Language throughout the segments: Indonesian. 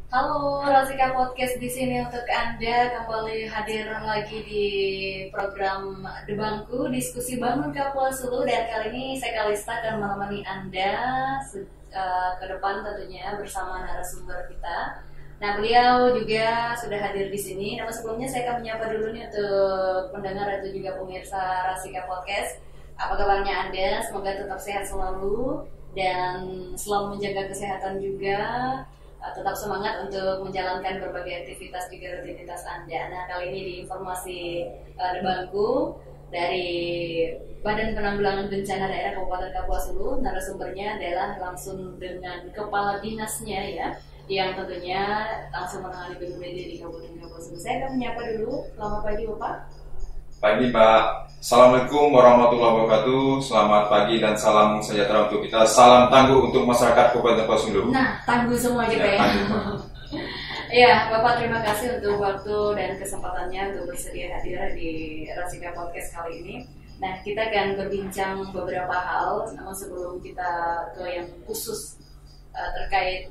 Halo, Rasika Podcast di sini untuk Anda kembali hadir lagi di program Debangku Diskusi Bangun Kapua Sulu, dan kali ini saya Kalista akan menemani Anda ke depan tentunya bersama narasumber kita. Nah, beliau juga sudah hadir di sini. Namun sebelumnya saya akan menyapa dulu nih untuk pendengar atau juga pemirsa Rasika Podcast. Apa kabarnya Anda? Semoga tetap sehat selalu dan selalu menjaga kesehatan juga. Tetap semangat untuk menjalankan berbagai aktivitas juga rutinitas Anda. Nah, kali ini di informasi Debangku dari Badan Penanggulangan Bencana Daerah Kabupaten Kapua Sulu, narasumbernya adalah langsung dengan kepala dinasnya ya, yang tentunya langsung menangani BPBD di Kabupaten Kapua Sulu. Saya akan menyapa dulu. Selamat pagi Bapak. Pagi Mbak. Assalamualaikum warahmatullahi wabarakatuh. Selamat pagi dan salam sejahtera untuk kita. Salam tangguh untuk masyarakat Kabupaten Kapua Sulu. Nah, tangguh semua kita ya. Ya, Bapak terima kasih untuk waktu dan kesempatannya untuk bersedia hadir di Rasika Podcast kali ini. Nah, kita akan berbincang beberapa hal, namun sebelum kita ke yang khusus terkait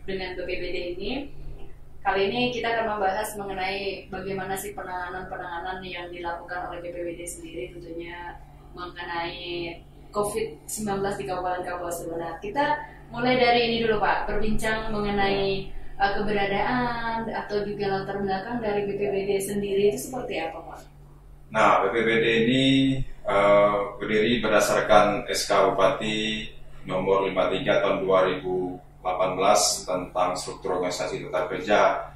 dengan BPBD ini, kali ini kita akan membahas mengenai bagaimana sih penanganan yang dilakukan oleh BPBD sendiri, tentunya mengenai COVID-19 di Kabupaten Kapua Sulu. Nah, kita mulai dari ini dulu Pak, berbincang mengenai keberadaan atau juga latar belakang dari BPBD sendiri itu seperti apa Pak? Nah, BPBD ini berdiri berdasarkan SK Bupati nomor 53 tahun 2018 tentang struktur organisasi tata kerja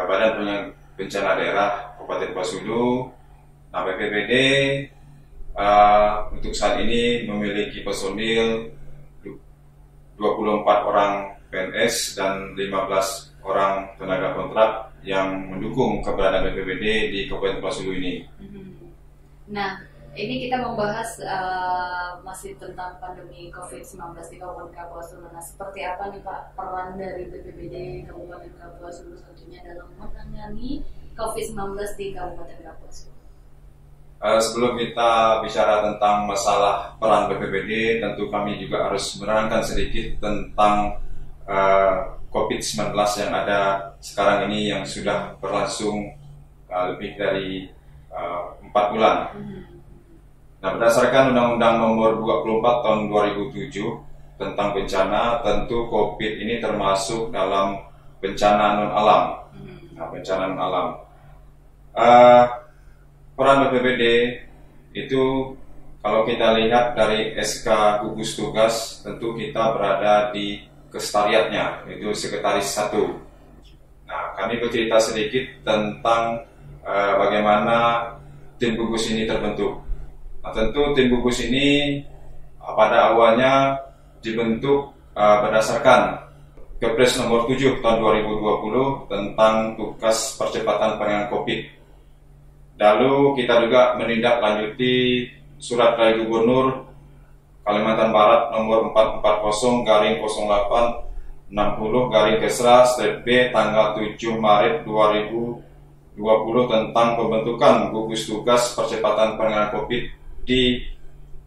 Badan Bencana Daerah Kabupaten Kapua Sulu. Nah, BPBD untuk saat ini memiliki personil 24 orang PNS dan 15 orang tenaga kontrak yang mendukung keberadaan BPBD di Kabupaten Kapua Sulu ini. Nah, ini kita membahas masih tentang pandemi COVID-19 di Kabupaten Kapua Sulu. Nah, seperti apa nih Pak peran dari BPBD Kabupaten Kapua Sulu tentunya dalam menangani COVID-19 di Kabupaten Kapua Sulu? Sebelum kita bicara tentang masalah peran BPBD, tentu kami juga harus menerangkan sedikit tentang COVID-19 yang ada sekarang ini yang sudah berlangsung lebih dari 4 bulan. Nah, berdasarkan Undang-Undang Nomor 24 Tahun 2007 tentang bencana, tentu COVID ini termasuk dalam bencana non alam. Nah, bencana non alam. Peran BPBD itu kalau kita lihat dari SK gugus tugas, tentu kita berada di Sekretariatnya, itu Sekretaris 1. Nah, kami bercerita sedikit tentang bagaimana tim gugus ini terbentuk. Nah, tentu tim gugus ini pada awalnya dibentuk berdasarkan Kepres nomor 7 tahun 2020 tentang tugas percepatan penanganan COVID. Lalu kita juga menindaklanjuti Surat dari Gubernur Kalimantan Barat nomor 440-08-60-Kesra/B tanggal 7 Maret 2020 tentang pembentukan gugus tugas percepatan penanganan COVID di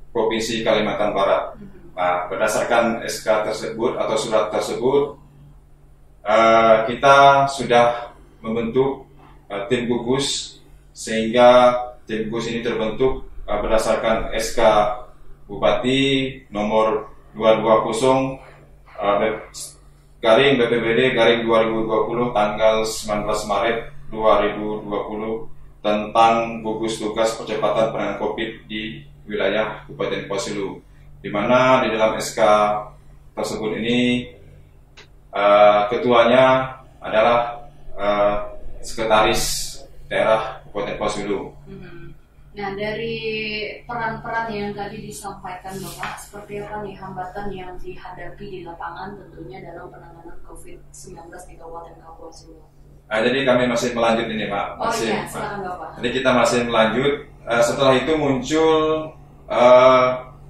Provinsi Kalimantan Barat. Nah, berdasarkan SK tersebut atau surat tersebut, kita sudah membentuk tim gugus, sehingga tim gugus ini terbentuk berdasarkan SK Bupati nomor 220 garing BPBD garing 2020 tanggal 19 Maret 2020 tentang gugus tugas percepatan penanganan COVID di wilayah Kabupaten Kapua Sulu, di mana di dalam SK tersebut ini ketuanya adalah Sekretaris Daerah Kabupaten Kapua Sulu. Nah, dari peran-peran yang tadi disampaikan Bapak, seperti apa nih hambatan yang dihadapi di lapangan tentunya dalam penanganan COVID-19 di Kabupaten Kapua Sulu? Jadi kami masih melanjut ini Pak. Silakan Bapak. Jadi kita masih melanjut. Setelah itu muncul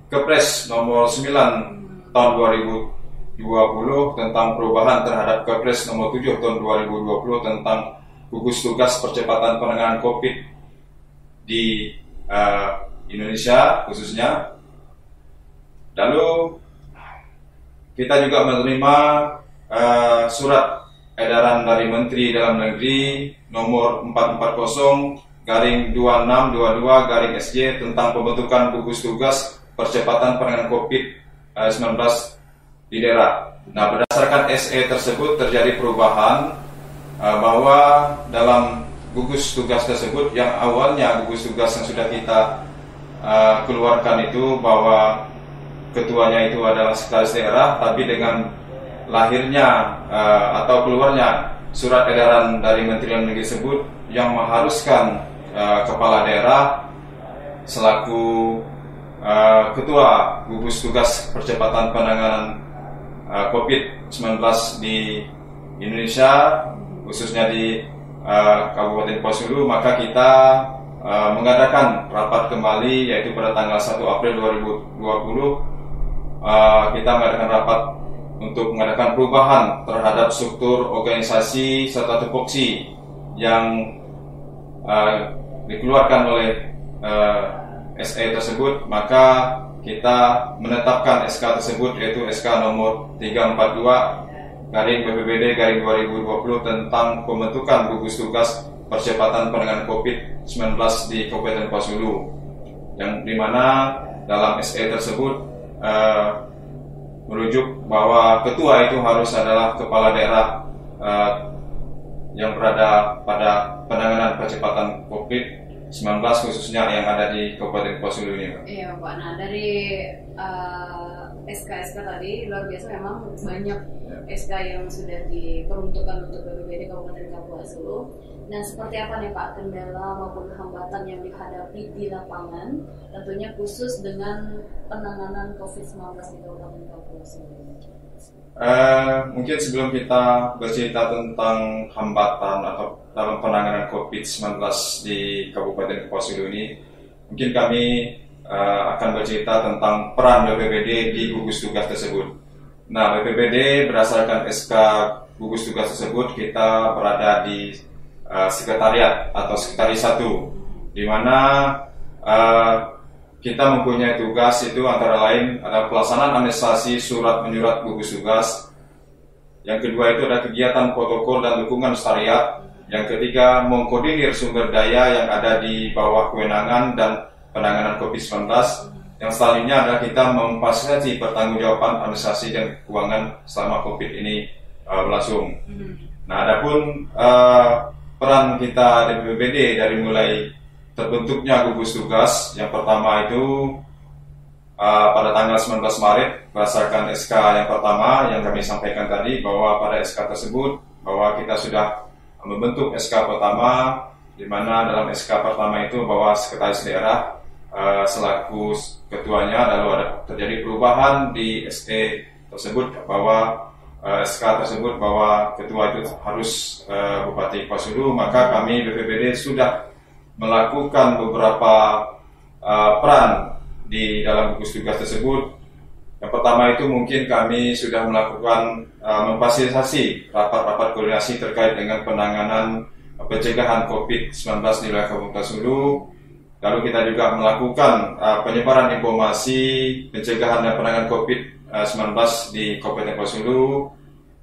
Kepres nomor 9 tahun 2020 tentang perubahan terhadap Kepres nomor 7 tahun 2020 tentang gugus tugas percepatan penanganan COVID di Indonesia khususnya. Lalu kita juga menerima surat edaran dari Menteri Dalam Negeri nomor 440/2622/SJ tentang pembentukan gugus tugas percepatan penanganan COVID-19 di daerah. Nah, berdasarkan SE tersebut terjadi perubahan bahwa dalam gugus tugas tersebut yang awalnya gugus tugas yang sudah kita keluarkan itu bahwa ketuanya itu adalah sekretaris daerah, tapi dengan lahirnya atau keluarnya surat edaran dari Menteri Dalam Negeri tersebut yang mengharuskan kepala daerah selaku ketua gugus tugas percepatan penanganan COVID-19 di Indonesia, khususnya di Kabupaten Kepulauan Sulu, maka kita mengadakan rapat kembali, yaitu pada tanggal 1 April 2020 kita mengadakan rapat untuk mengadakan perubahan terhadap struktur organisasi serta tupoksi yang dikeluarkan oleh SE tersebut. Maka kita menetapkan SK tersebut, yaitu SK nomor 342/BPBD/2020 tentang pembentukan gugus tugas percepatan penanganan COVID-19 di Kabupaten Kepulauan Sulu, yang dimana dalam SE tersebut merujuk bahwa ketua itu harus adalah kepala daerah yang berada pada penanganan percepatan COVID-19 khususnya yang ada di Kabupaten Kepulauan Sulu ini, Pak. Iya, Pak. Nah, dari SK-SK tadi luar biasa, memang banyak SK yang sudah diperuntukkan untuk BPBD Kabupaten Kepulauan Sulu. Nah, seperti apa nih Pak kendala maupun hambatan yang dihadapi di lapangan, tentunya khusus dengan penanganan COVID-19 di Kabupaten Kepulauan Sulu? Mungkin sebelum kita bercerita tentang hambatan atau dalam penanganan COVID-19 di Kabupaten Kepulauan Sulu ini, mungkin kami akan bercerita tentang peran BPBD di gugus tugas tersebut. Nah, BPBD berdasarkan SK gugus tugas tersebut kita berada di sekretariat atau sekretaris 1, di mana kita mempunyai tugas itu antara lain adalah pelaksanaan administrasi surat menyurat gugus tugas. Yang kedua itu ada kegiatan protokol dan dukungan syariat. Yang ketiga, mengkoordinir sumber daya yang ada di bawah kewenangan dan penanganan COVID-19. Yang selanjutnya adalah kita memfasilitasi pertanggungjawaban administrasi dan keuangan selama COVID ini berlangsung. Nah, adapun peran kita di BPBD dari mulai terbentuknya gugus tugas, yang pertama itu pada tanggal 19 Maret berdasarkan SK yang pertama yang kami sampaikan tadi, bahwa pada SK tersebut bahwa kita sudah membentuk SK pertama, di mana dalam SK pertama itu bahwa sekretaris daerah selaku ketuanya, lalu ada terjadi perubahan di SE tersebut bahwa SK tersebut bahwa ketua itu harus Bupati Kepulauan Sulu. Maka kami BPBD sudah melakukan beberapa peran di dalam gugus tugas tersebut. Yang pertama itu mungkin kami sudah melakukan memfasilitasi rapat-rapat koordinasi terkait dengan penanganan pencegahan COVID-19 di wilayah Kabupaten Sulu. Lalu kita juga melakukan penyebaran informasi pencegahan dan penanganan COVID-19 di Kabupaten Kepulauan Sulu.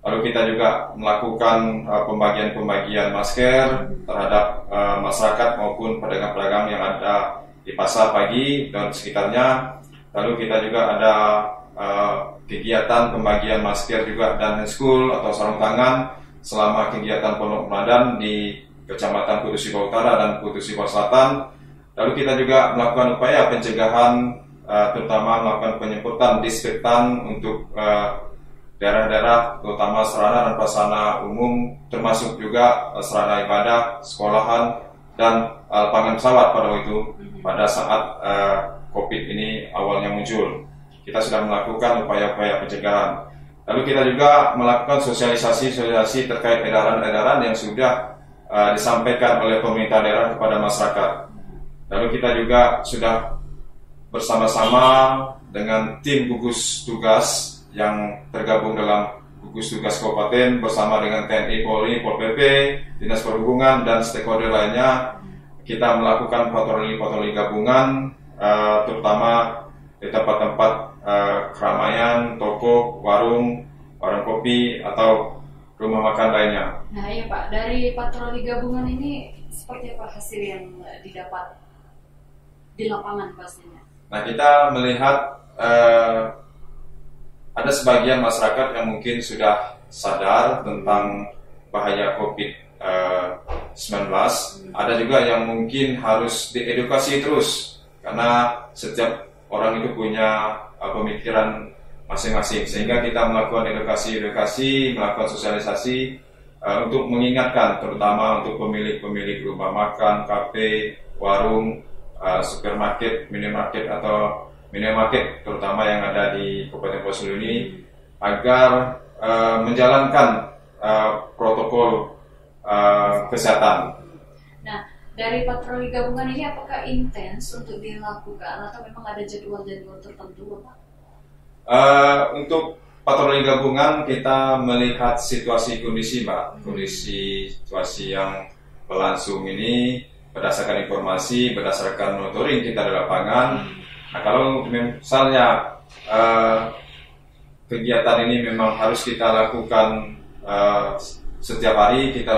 Lalu kita juga melakukan pembagian masker terhadap masyarakat maupun pedagang-pedagang yang ada di pasar pagi dan sekitarnya. Lalu kita juga ada kegiatan pembagian masker juga dan hand school atau sarung tangan selama kegiatan Pondok Ramadan di Kecamatan Kutu Sibau Utara dan Kutu Sibau Selatan. Lalu kita juga melakukan upaya pencegahan, terutama melakukan penyemprotan disinfektan untuk daerah-daerah, terutama sarana dan prasarana umum, termasuk juga sarana ibadah, sekolahan, dan lapangan pesawat pada waktu itu, pada saat COVID ini awalnya muncul. Kita sudah melakukan upaya-upaya pencegahan. Lalu kita juga melakukan sosialisasi terkait edaran-edaran yang sudah disampaikan oleh pemerintah daerah kepada masyarakat. Lalu kita juga sudah bersama-sama dengan tim gugus tugas yang tergabung dalam gugus tugas kabupaten bersama dengan TNI, Polri, Pol PP, Dinas Perhubungan, dan stakeholder lainnya. Kita melakukan patroli gabungan, terutama di tempat-tempat keramaian, toko, warung kopi, atau rumah makan lainnya. Nah iya Pak, dari patroli gabungan ini seperti apa hasil yang didapat di lapangan pastinya? Nah, kita melihat ada sebagian masyarakat yang mungkin sudah sadar tentang bahaya COVID-19. Ada juga yang mungkin harus diedukasi terus, karena setiap orang itu punya pemikiran masing-masing. Sehingga kita melakukan edukasi, melakukan sosialisasi untuk mengingatkan, terutama untuk pemilik-pemilik rumah makan, kafe, warung, supermarket, minimarket atau minimarket, terutama yang ada di Kabupaten Poso ini, agar menjalankan protokol kesehatan. Nah, dari patroli gabungan ini apakah intens untuk dilakukan atau memang ada jadwal-jadwal tertentu, Pak? Untuk patroli gabungan kita melihat situasi kondisi, Mbak. Kondisi situasi yang berlangsung ini berdasarkan informasi, berdasarkan monitoring kita di lapangan. Nah, kalau misalnya kegiatan ini memang harus kita lakukan setiap hari, kita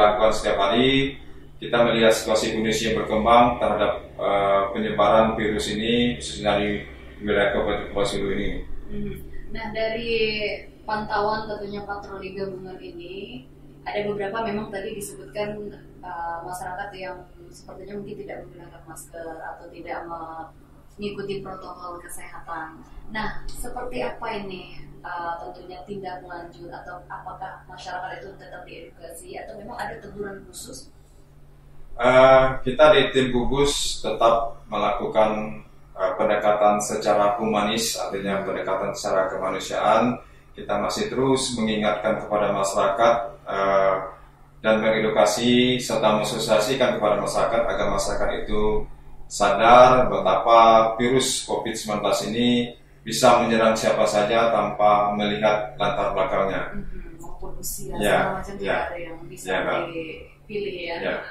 melihat situasi kondisi yang berkembang terhadap penyebaran virus ini, khususnya di wilayah Kabupaten Poso ini. Nah, dari pantauan tentunya patroli gabungan ini, ada beberapa memang tadi disebutkan masyarakat yang sepertinya mungkin tidak menggunakan masker atau tidak mengikuti protokol kesehatan. Nah, seperti apa ini tentunya tindak lanjut, atau apakah masyarakat itu tetap diedukasi atau memang ada teguran khusus? Kita di tim gugus tetap melakukan pendekatan secara humanis, artinya pendekatan secara kemanusiaan. Kita masih terus mengingatkan kepada masyarakat dan mengedukasi serta mensosialisasikan kepada masyarakat agar masyarakat itu sadar betapa virus COVID-19 ini bisa menyerang siapa saja tanpa melihat latar belakangnya. Maupun usia, segala macam tidak ada yang bisa dipilih ya.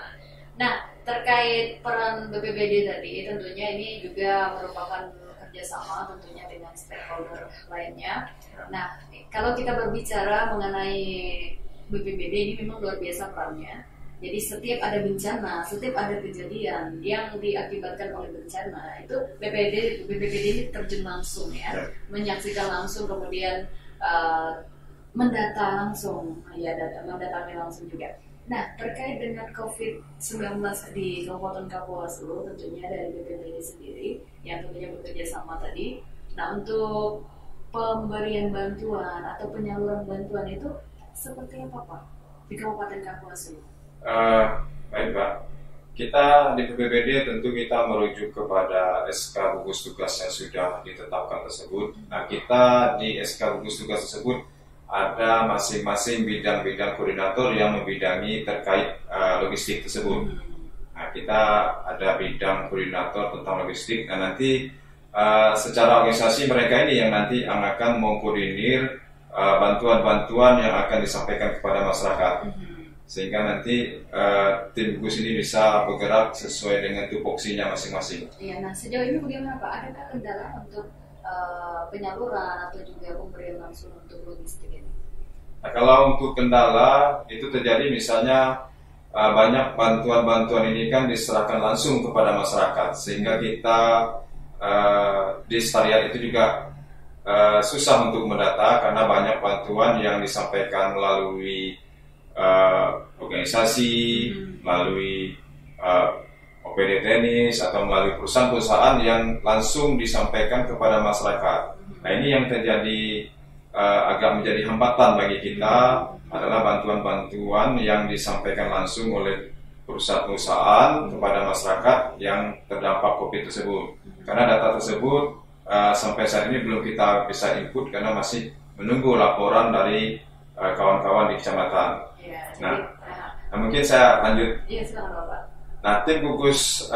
Nah, terkait peran BPBD tadi, tentunya ini juga merupakan kerjasama tentunya dengan stakeholder lainnya. Nah, kalau kita berbicara mengenai BPBD ini memang luar biasa perannya. Jadi setiap ada bencana, setiap ada kejadian yang diakibatkan oleh bencana, itu BPBD ini terjun langsung ya, menyaksikan langsung, kemudian mendata langsung, mendatangi langsung juga. Nah, terkait dengan COVID-19 di Kabupaten Kapuasulu, tentunya dari BPBD sendiri yang tentunya bekerja sama tadi. Nah, untuk pemberian bantuan atau penyaluran bantuan itu seperti apa, Pak, di Kabupaten Kapuasulu? Baik, Pak. Kita di BPBD tentu kita merujuk kepada SK gugus tugas yang sudah ditetapkan tersebut. Nah, kita di SK gugus tugas tersebut ada masing-masing bidang-bidang koordinator yang membidangi terkait logistik tersebut. Nah, kita ada bidang koordinator tentang logistik. Nah, nanti secara organisasi mereka ini yang nanti akan mengkoordinir bantuan-bantuan yang akan disampaikan kepada masyarakat. Sehingga nanti tim gugus ini bisa bergerak sesuai dengan tupoksinya masing-masing. Iya, nah sejauh ini bagaimana Pak? Adakah kendala untuk penyaluran atau juga pemberian langsung untuk logistik ini? Nah, kalau untuk kendala itu terjadi misalnya banyak bantuan-bantuan ini kan diserahkan langsung kepada masyarakat, sehingga kita di sekretariat itu juga susah untuk mendata karena banyak bantuan yang disampaikan melalui organisasi, melalui OPD tenis atau melalui perusahaan-perusahaan yang langsung disampaikan kepada masyarakat. Nah, ini yang terjadi agak menjadi hambatan bagi kita adalah bantuan-bantuan yang disampaikan langsung oleh perusahaan-perusahaan kepada masyarakat yang terdampak COVID tersebut. Karena data tersebut sampai saat ini belum kita bisa input karena masih menunggu laporan dari kawan-kawan di kecamatan. Nah, mungkin saya lanjut. Iya, silakan Bapak. Nah, tim gugus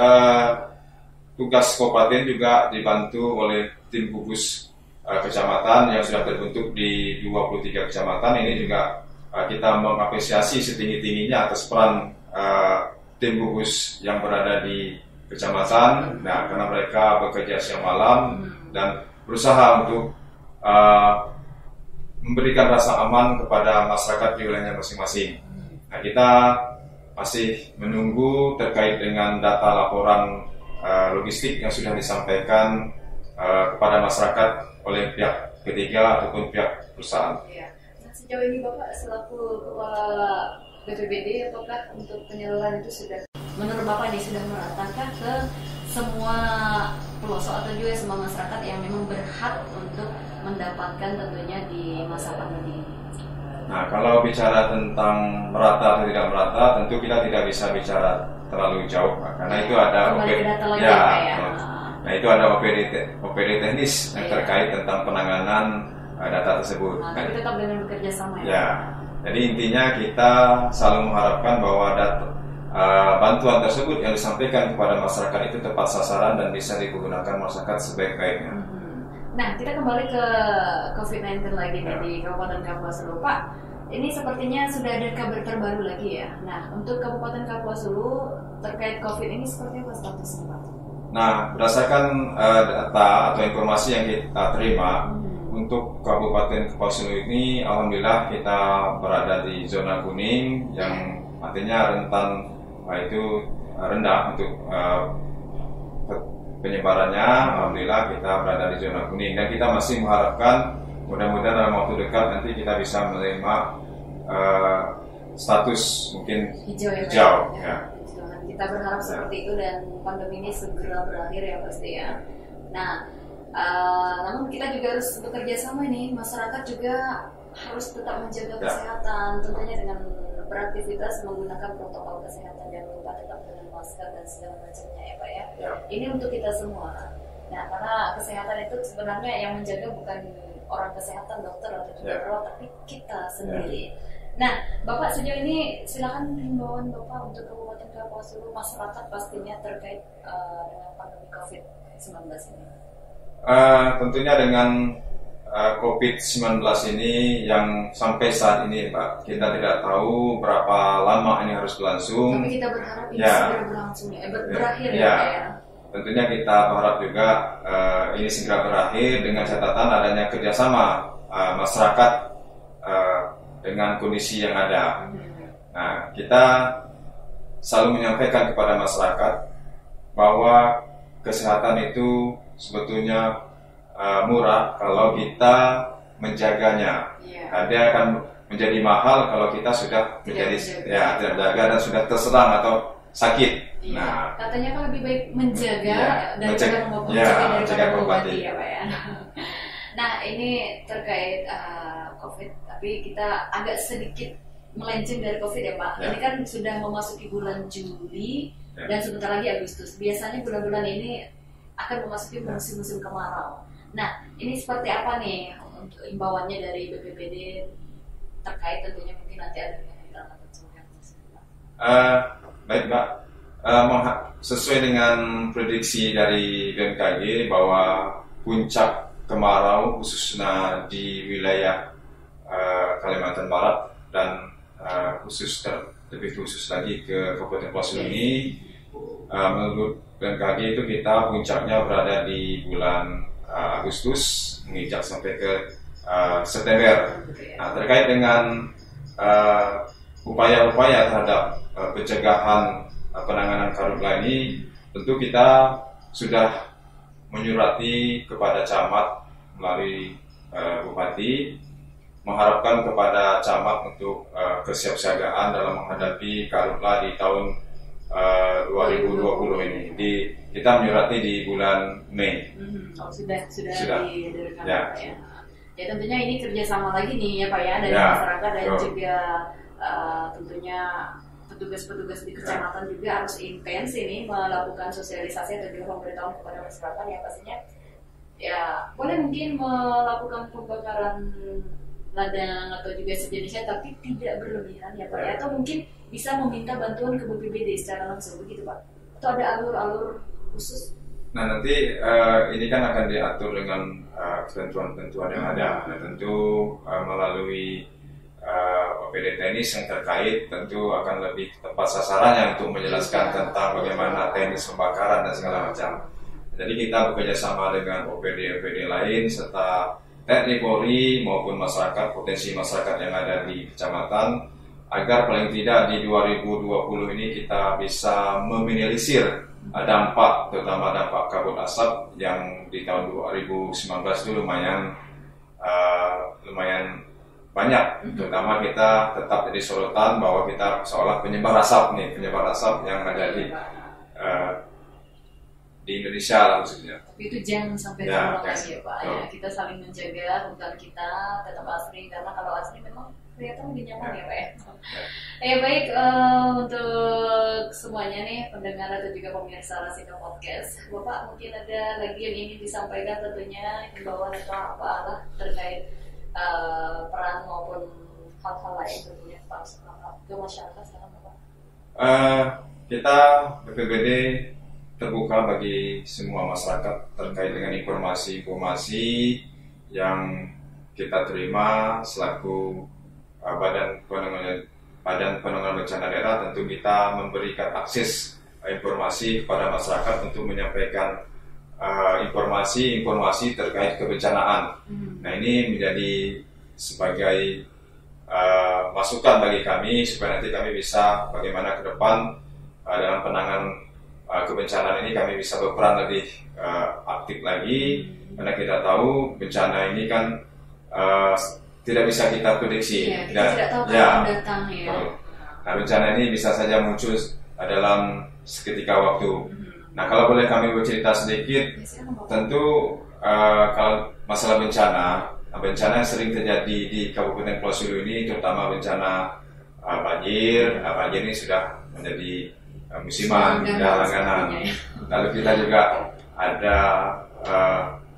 tugas kabupaten juga dibantu oleh tim gugus kecamatan yang sudah terbentuk di 23 kecamatan. Ini juga kita mengapresiasi setinggi-tingginya atas peran tim gugus yang berada di kecamatan. Nah, karena mereka bekerja siang malam dan berusaha untuk memberikan rasa aman kepada masyarakat di wilayahnya masing-masing. Nah, kita masih menunggu terkait dengan data laporan logistik yang sudah disampaikan kepada masyarakat oleh pihak ketiga ataupun pihak perusahaan. Ya. Nah, sejauh ini Bapak selaku Kepala BPBD, apakah untuk penyaluran itu sudah, menurut Bapak ini sudah meratakan ke semua pelosok atau juga semua masyarakat yang memang berhak untuk mendapatkan tentunya di masa pandemi ini? Nah, kalau bicara tentang merata atau tidak merata, tentu kita tidak bisa bicara terlalu jauh, karena itu ada Nah, itu ada OPD teknis yang terkait tentang penanganan data tersebut. Nah, tapi tetap dengan bekerja sama ya. Ya, jadi intinya kita selalu mengharapkan bahwa bantuan tersebut yang disampaikan kepada masyarakat itu tepat sasaran dan bisa digunakan masyarakat sebaik-baiknya. Nah, kita kembali ke COVID-19 lagi nih di Kabupaten Kapuas Hulu, Pak. Ini sepertinya sudah ada kabar terbaru lagi ya. Nah, untuk Kabupaten Kapuas Hulu terkait COVID ini seperti apa statusnya, Pak? Nah, berdasarkan data atau informasi yang kita terima, untuk Kabupaten Kapuas Hulu ini, alhamdulillah kita berada di zona kuning yang artinya rentan itu rendah untuk penyebarannya. Alhamdulillah kita berada di zona kuning dan kita masih mengharapkan mudah-mudahan dalam waktu dekat nanti kita bisa menerima status mungkin hijau. Ya. Kita berharap seperti itu dan pandemi ini segera berakhir ya pasti ya. Nah, namun kita juga harus bekerja sama nih, masyarakat juga harus tetap menjaga kesehatan, tentunya dengan beraktivitas menggunakan protokol kesehatan, jangan lupa tetap dengan masker dan segala macamnya ya Pak ya. Ini untuk kita semua. Nah, karena kesehatan itu sebenarnya yang menjaga bukan orang kesehatan, dokter atau juga perawat, tapi kita sendiri. Nah, Bapak sejauh ini silakan himbauan Bapak untuk Kabupaten Kapuas Hulu, masyarakat pastinya terkait dengan pandemi COVID-19 ini. Tentunya dengan COVID-19 ini yang sampai saat ini Pak, kita tidak tahu berapa lama ini harus berlangsung. Tapi kita berharap ini segera berlangsung berakhir ya Pak ya. Tentunya kita berharap juga ini segera berakhir dengan catatan adanya kerjasama masyarakat dengan kondisi yang ada. Nah, kita selalu menyampaikan kepada masyarakat bahwa kesehatan itu sebetulnya murah kalau kita menjaganya. Nah, dia akan menjadi mahal kalau kita sudah tidak menjaga dan sudah terserang atau sakit. Nah, katanya kan lebih baik menjaga daripada mengobati ya Pak ya. Nah, ini terkait COVID, tapi kita agak sedikit melenceng dari COVID ya Pak. Ini kan sudah memasuki bulan Juli dan sebentar lagi Agustus. Biasanya bulan-bulan ini akan memasuki musim-musim kemarau. Nah, ini seperti apa nih untuk imbauannya dari BPBD terkait tentunya mungkin nanti ada yang baik Mbak, sesuai dengan prediksi dari BMKG bahwa puncak kemarau khususnya di wilayah Kalimantan Barat dan lebih khusus lagi ke Kabupaten Kapuas Hulu ini, menurut BMKG itu kita puncaknya berada di bulan Agustus menginjak sampai ke September. Nah, terkait dengan upaya-upaya terhadap pencegahan penanganan karhutla ini, tentu kita sudah menyurati kepada camat melalui bupati, mengharapkan kepada camat untuk kesiapsiagaan dalam menghadapi karhutla di tahun 2020 ini. Kita menyurati di bulan Mei. Sudah direkam ya. Ya tentunya ini kerjasama lagi nih ya Pak ya dari masyarakat dan juga tentunya petugas-petugas di kecamatan juga harus intens ini melakukan sosialisasi atau juga pemberitahuan kepada masyarakat ya pastinya. Ya boleh mungkin melakukan pembakaran ladang atau juga sejenisnya tapi tidak berlebihan ya Pak ya, atau mungkin bisa meminta bantuan ke BPBD secara langsung begitu Pak, atau ada alur-alur khusus? Nah nanti ini kan akan diatur dengan ketentuan-ketentuan yang ada. Nah, tentu melalui OPD teknis yang terkait tentu akan lebih tepat sasarannya untuk menjelaskan tentang bagaimana teknis pembakaran dan segala macam. Jadi kita bekerja sama dengan OPD lain serta TNI Polri maupun masyarakat, potensi masyarakat yang ada di kecamatan, agar paling tidak di 2020 ini kita bisa meminimalisir dampak, terutama dampak kabut asap yang di tahun 2019 itu lumayan banyak. Terutama kita tetap jadi sorotan bahwa kita seolah penyebar asap yang ada di Indonesia lah maksudnya. Tapi itu jangan sampai terulang lagi ya Pak. Ya, kita saling menjaga hutan kita tetap asri, karena kalau asri memang kelihatan lebih nyaman ya Pak ya. Ya baik, untuk semuanya nih pendengar atau juga pemirsa Rasika Podcast, Bapak mungkin ada lagi yang ingin disampaikan, tentunya himbauan atau apa terkait peran maupun hal-hal lain tentunya Pak ke masyarakat sekarang Bapak. Kita BPBD terbuka bagi semua masyarakat terkait dengan informasi-informasi yang kita terima selaku Badan Penanggulangan Bencana Daerah. Tentu kita memberikan akses informasi kepada masyarakat untuk menyampaikan informasi terkait kebencanaan. Nah, ini menjadi sebagai masukan bagi kami supaya nanti kami bisa bagaimana ke depan dalam penanganan kebencanaan ini kami bisa berperan lebih aktif lagi, karena kita tahu bencana ini kan tidak bisa kita prediksi. Kita tidak tahu kapan datang ya. Nah, bencana ini bisa saja muncul dalam seketika waktu. Nah, kalau boleh kami bercerita sedikit, tentu kalau masalah bencana yang sering terjadi di Kabupaten Pulau Sulu ini, terutama bencana banjir. Banjir ini sudah menjadi musiman, langganan. Lalu kita juga ada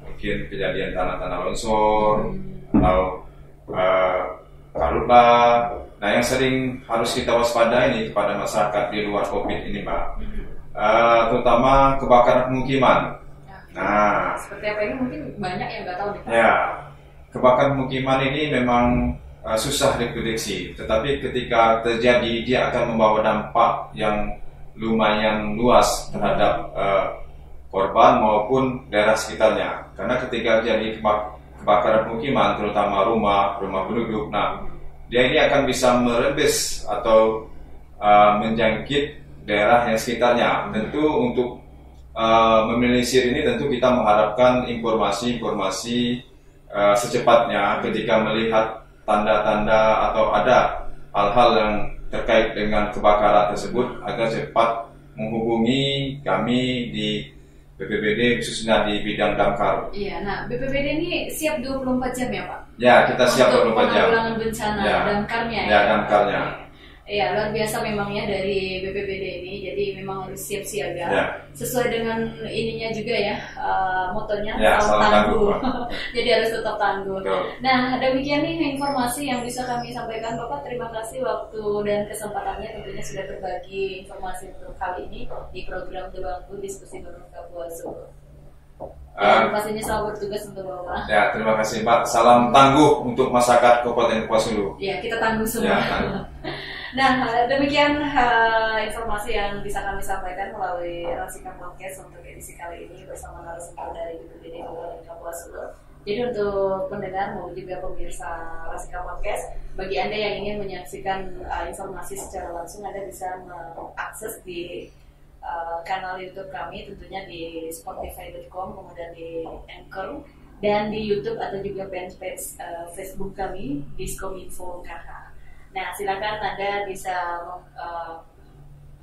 mungkin kejadian tanah-tanah longsor atau karhutlah. Nah, yang sering harus kita waspadai ini kepada masyarakat di luar COVID ini, Mbak, terutama kebakaran pemukiman. Nah, seperti apa ini mungkin banyak yang nggak tahu nih. Ya, kebakaran pemukiman ini memang susah diprediksi, tetapi ketika terjadi dia akan membawa dampak yang lumayan luas terhadap korban maupun daerah sekitarnya. Karena ketika terjadi kebakaran pemukiman, terutama rumah penduduk, nah dia ini akan bisa merembes atau menjangkit daerah yang sekitarnya. Tentu untuk meminimalisir ini tentu kita mengharapkan informasi secepatnya ketika melihat tanda-tanda atau ada hal-hal yang terkait dengan kebakaran tersebut agar cepat menghubungi kami di BPBD khususnya di bidang damkar. Iya, nah BPBD ini siap 24 jam ya Pak? Ya, kita siap 24 jam. Untuk penanggulangan bencana damkarnya ya? Damkarnya. Iya, luar biasa memang ya dari BPBD ini, jadi memang harus siap siaga sesuai dengan ininya juga ya, motonya salam tangguh. Jadi harus tetap tangguh. Nah, demikian nih informasi yang bisa kami sampaikan Bapak. Terima kasih waktu dan kesempatannya, tentunya sudah berbagi informasi untuk kali ini di program The Bangku Diskusi Bareng Kapuas Sulu. Dan pastinya selamat bertugas untuk Bapak. Ya, terima kasih Mbak. Salam tangguh untuk masyarakat Kabupaten Kapuas Sulu. Ya, kita tangguh semua. Nah, demikian informasi yang bisa kami sampaikan melalui Rasika Podcast untuk edisi kali ini bersama narasumber dari BPBD Kabupaten Kapuas Sulu. Jadi untuk pendengar maupun juga pemirsa Rasika Podcast, bagi Anda yang ingin menyaksikan informasi secara langsung, Anda bisa mengakses di kanal YouTube kami, tentunya di spotify.com, kemudian di Anchor, dan di YouTube atau juga fanpage Facebook kami, Diskominfo KH. Nah, silakan Anda bisa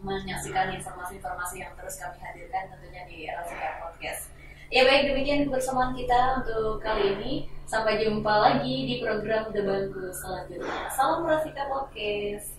menyaksikan informasi-informasi yang terus kami hadirkan tentunya di Rasika Podcast. Ya baik, demikian kebersamaan kita untuk kali ini. Sampai jumpa lagi di program The Bangku selanjutnya. Salam Rasika Podcast.